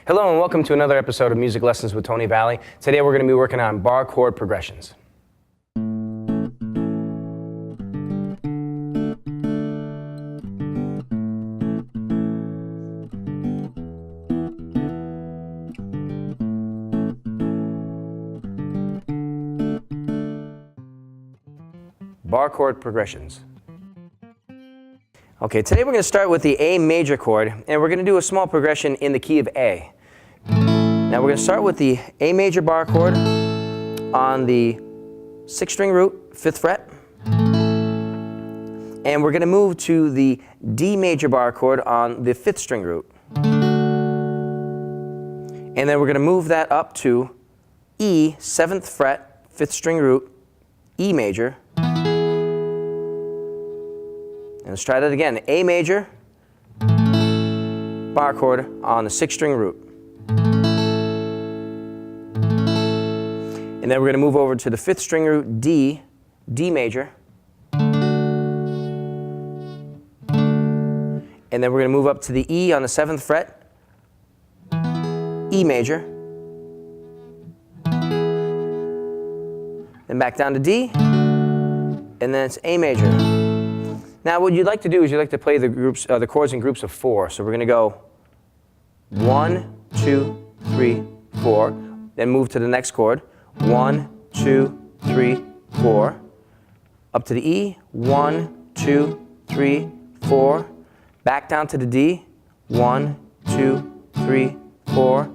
Hello and welcome to another episode of Music Lessons with Tony Valley. Today we're going to be working on bar chord progressions. Bar chord progressions. Okay, today we're going to start with the A major chord, and we're going to do a small progression in the key of A. Now we're going to start with the A major bar chord on the 6th string root, 5th fret, and we're going to move to the D major bar chord on the 5th string root. And then we're going to move that up to E, 7th fret, 5th string root, E major. And let's try that again. A major bar chord on the 6th string root. And then we're going to move over to the 5th string root, D, D major. And then we're going to move up to the E on the 7th fret, E major. Then back down to D, and then it's A major. Now what you'd like to do is you'd like to play the chords in groups of 4. So we're going to go 1, 2, 3, 4. Then move to the next chord. 1, 2, 3, 4. Up to the E. 1, 2, 3, 4. Back down to the D. 1, 2, 3, 4.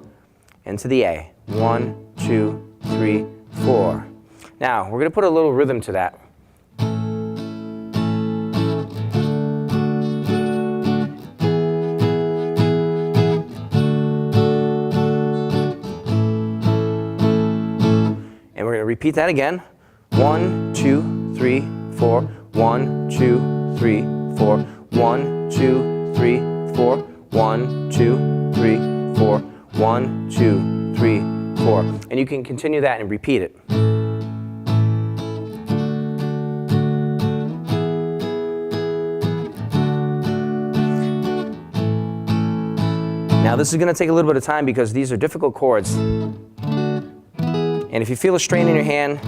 And to the A. 1, 2, 3, 4. Now we're going to put a little rhythm to that. Repeat that again. 1, 2, 3, 4. 1, 2, 3, 4. 1, 2, 3, 4. 1, 2, 3, 4. 1, 2, 3, 4. And you can continue that and repeat it. Now this is going to take a little bit of time because these are difficult chords. And if you feel a strain in your hand,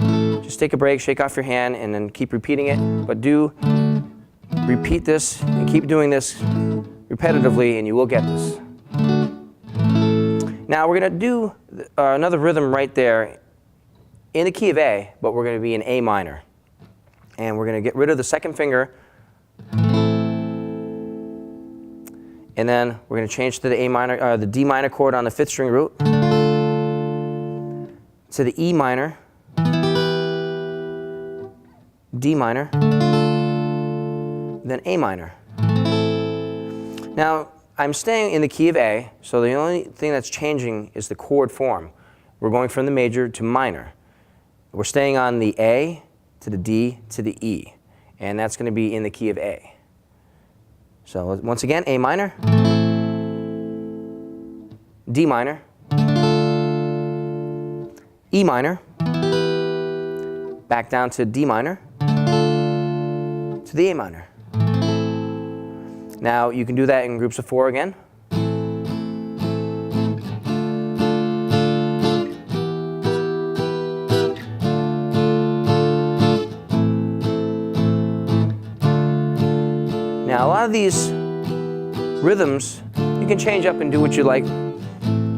just take a break, shake off your hand, and then keep repeating it. But do repeat this and keep doing this repetitively, and you will get this. Now we're going to do another rhythm right there in the key of A, but we're going to be in A minor. And we're going to get rid of the 2nd finger. And then we're going to change to the A minor, the D minor chord on the 5th string root. To the E minor, D minor, then A minor. Now, I'm staying in the key of A, so the only thing that's changing is the chord form. We're going from the major to minor. We're staying on the A to the D to the E, and that's going to be in the key of A. So once again, A minor, D minor, E minor, back down to D minor, to the A minor. Now you can do that in groups of 4 again. Now a lot of these rhythms you can change up and do what you like.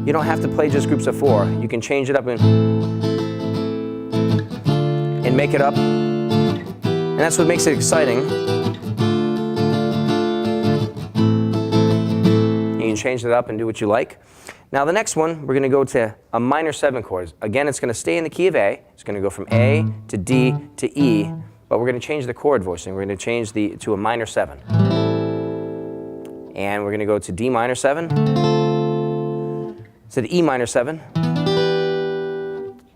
You don't have to play just groups of 4. You can change it up and make it up. And that's what makes it exciting. You can change it up and do what you like. Now the next one, we're going to go to a minor 7 chord. Again, it's going to stay in the key of A. It's going to go from A to D to E. But we're going to change the chord voicing. We're going to change to a minor 7. And we're going to go to D minor 7. To the E minor 7,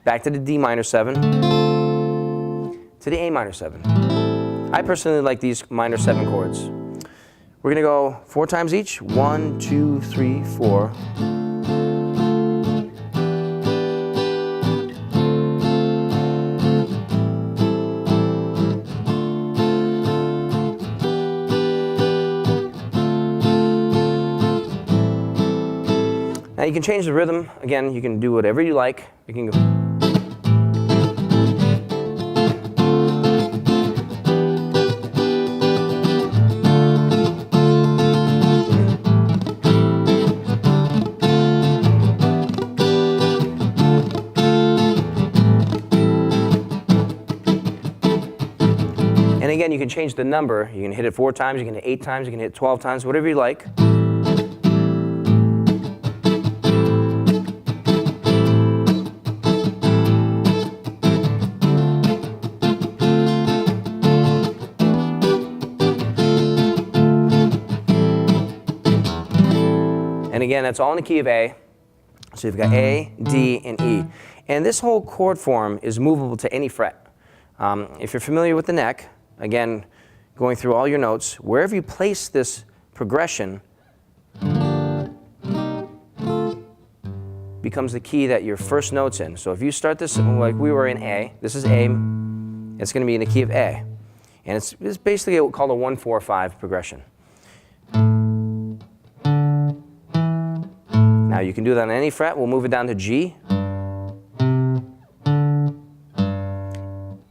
back to the D minor 7, to the A minor 7. I personally like these minor 7 chords. We're going to go 4 times each. 1, 2, 3, 4. Now you can change the rhythm. Again, you can do whatever you like. You can go. And again, you can change the number. You can hit it 4 times, you can hit 8 times, you can hit 12 times, whatever you like. And again, that's all in the key of A. So you've got A, D, and E. And this whole chord form is movable to any fret. If you're familiar with the neck, again, going through all your notes, wherever you place this progression becomes the key that your first note's in. So if you start this like we were in A, this is A, it's going to be in the key of A. And it's basically called a 1-4-5 progression. Now you can do that on any fret. We'll move it down to G.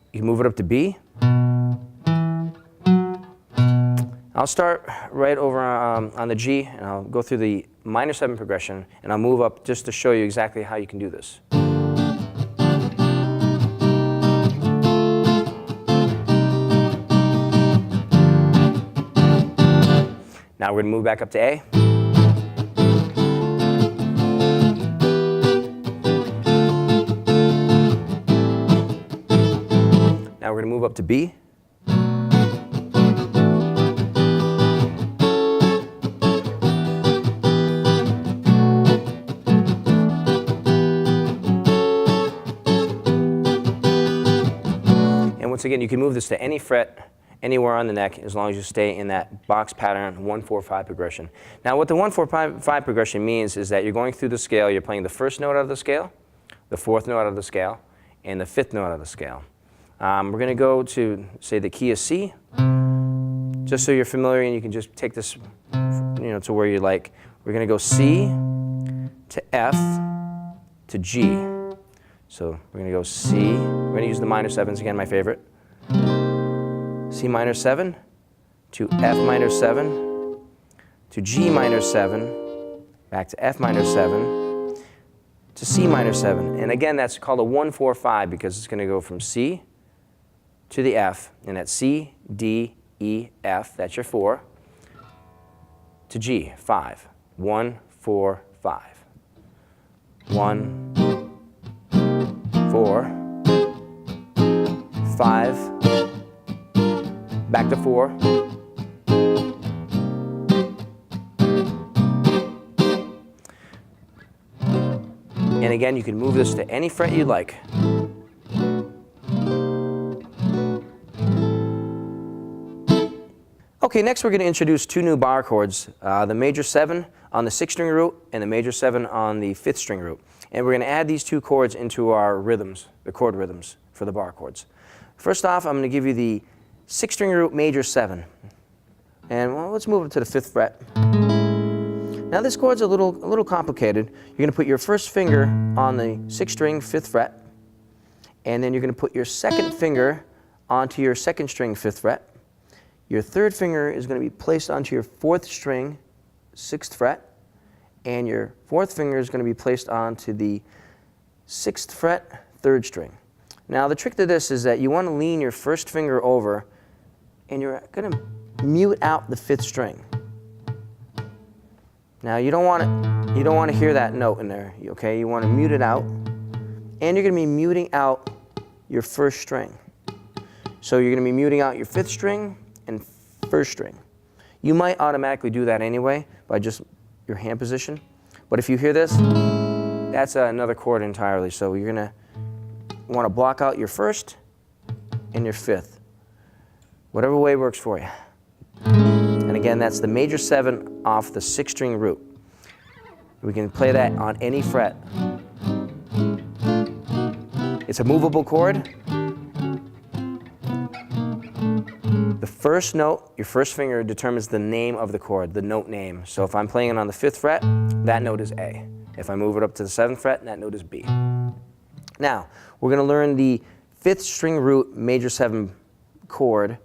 You can move it up to B. I'll start right over on the G, and I'll go through the minor 7 progression, and I'll move up just to show you exactly how you can do this. Now we're going to move back up to A. Now we're going to move up to B. And once again, you can move this to any fret, anywhere on the neck, as long as you stay in that box pattern 1-4-5 progression. Now what the 1-4-5 progression means is that you're going through the scale, you're playing the first note out of the scale, the 4th note out of the scale, and the 5th note out of the scale. We're going to go to, say, the key of C, just so you're familiar, and you can just take this, to where you like. We're going to go C to F to G. So we're going to go C. We're going to use the minor 7s again, my favorite. C minor 7 to F minor 7 to G minor 7, back to F minor 7 to C minor 7. And again, that's called a 1-4-5 because it's going to go from C to the F, and that's C, D, E, F, that's your 4, to G, 5. 1, 4, 5. 1, 4, 5, back to 4. And again, you can move this to any fret you like. Okay, next we're going to introduce 2 new bar chords, the major 7 on the 6th string root and the major 7 on the 5th string root. And we're going to add these 2 chords into our rhythms, the chord rhythms for the bar chords. First off, I'm going to give you the 6th string root major 7. And well, let's move it to the 5th fret. Now this chord's a little complicated. You're going to put your first finger on the 6th string 5th fret, and then you're going to put your second finger onto your 2nd string 5th fret. Your third finger is going to be placed onto your 4th string 6th fret, and your 4th finger is going to be placed onto the 6th fret 3rd string. Now the trick to this is that you want to lean your first finger over, and you're going to mute out the 5th string. Now you don't want to hear that note in there, okay? You want to mute it out, and you're going to be muting out your 1st string. So you're going to be muting out your 5th string and 1st string. You might automatically do that anyway by just your hand position. But if you hear this, that's another chord entirely. So you're going to want to block out your 1st and your 5th. Whatever way works for you. And again, that's the major 7 off the 6th string root. We can play that on any fret. It's a movable chord. The first note, your first finger, determines the name of the chord, the note name. So if I'm playing it on the 5th fret, that note is A. If I move it up to the 7th fret, that note is B. Now, we're going to learn the 5th string root major 7 chord.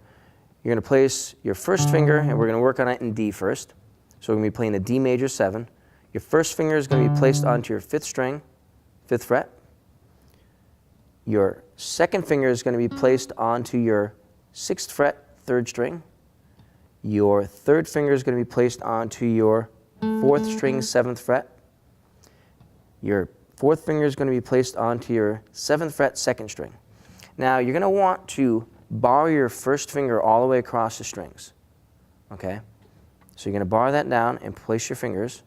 You're going to place your first finger, and we're going to work on it in D first. So we're going to be playing a D major 7. Your first finger is going to be placed onto your 5th string, 5th fret. Your second finger is going to be placed onto your 6th fret, 3rd string. Your 3rd finger is going to be placed onto your 4th string, 7th fret. Your 4th finger is going to be placed onto your 7th fret, 2nd string. Now you're going to want to bar your first finger all the way across the strings. Okay? So you're going to bar that down and place your fingers.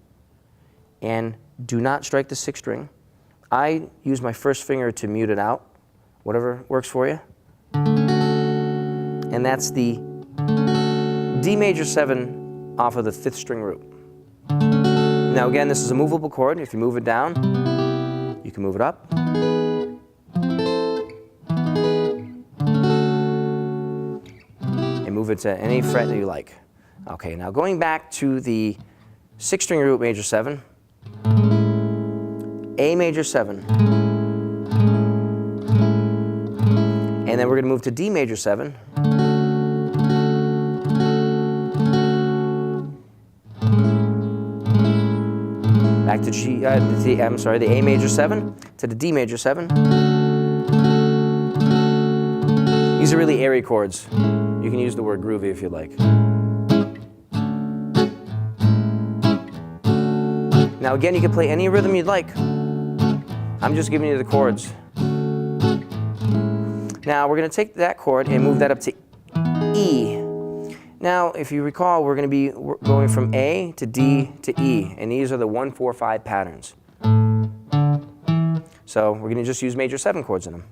And do not strike the 6th string. I use my first finger to mute it out, whatever works for you. And that's the D major 7 off of the 5th string root. Now again, this is a movable chord. If you move it down, you can move it up. And move it to any fret that you like. Okay, now going back to the 6th string root major 7, A major 7, and then we're going to move to D major 7, back to the A major 7 to the D major 7. These are really airy chords. You can use the word groovy if you like. Now again, you can play any rhythm you'd like. I'm just giving you the chords. Now we're going to take that chord and move that up to E. Now, if you recall, we're going to be going from A to D to E, and these are the 1, 4, 5 patterns. So we're going to just use major 7 chords in them.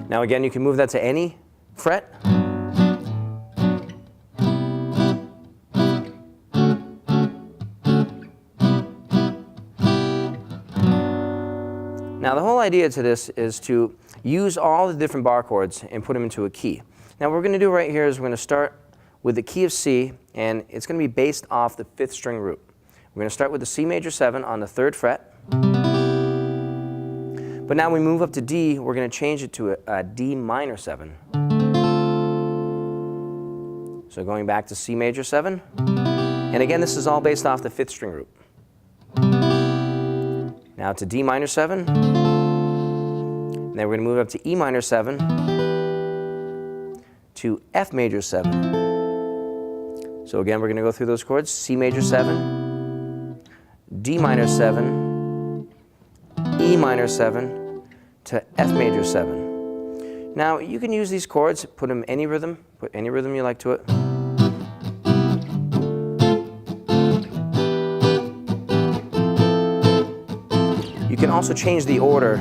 Now again, you can move that to any fret. Now the whole idea to this is to use all the different bar chords and put them into a key. Now what we're going to do right here is we're going to start with the key of C, and it's going to be based off the 5th string root. We're going to start with the C major 7 on the 3rd fret. But now we move up to D, we're going to change it to a D minor 7. So going back to C major 7. And again, this is all based off the 5th string root. Now to D minor 7. And then we're going to move up to E minor 7 to F major 7. So again, we're going to go through those chords. C major 7, D minor 7, E minor 7 to F major 7. Now you can use these chords, put them any rhythm, put any rhythm you like to it. You can also change the order.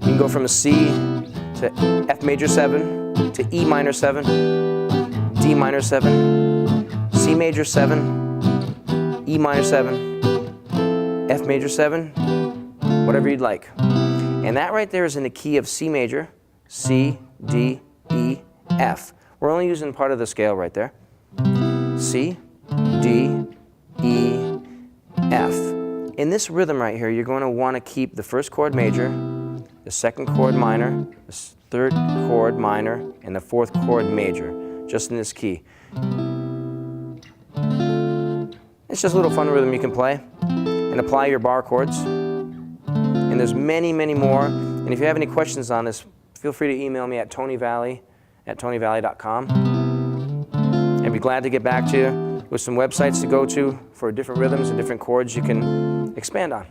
You can go from a C to F major 7 to E minor 7, D minor 7, C major 7, E minor 7, F major 7, whatever you'd like. And that right there is in the key of C major, C, D, E, F. We're only using part of the scale right there. C, D, E, F. In this rhythm right here, you're going to want to keep the first chord major, the second chord minor, the third chord minor, and the fourth chord major, just in this key. It's just a little fun rhythm you can play and apply your bar chords. And there's many, many more. And if you have any questions on this, feel free to email me at tonyvalley@tonyvalley.com. I'd be glad to get back to you with some websites to go to for different rhythms and different chords you can expand on.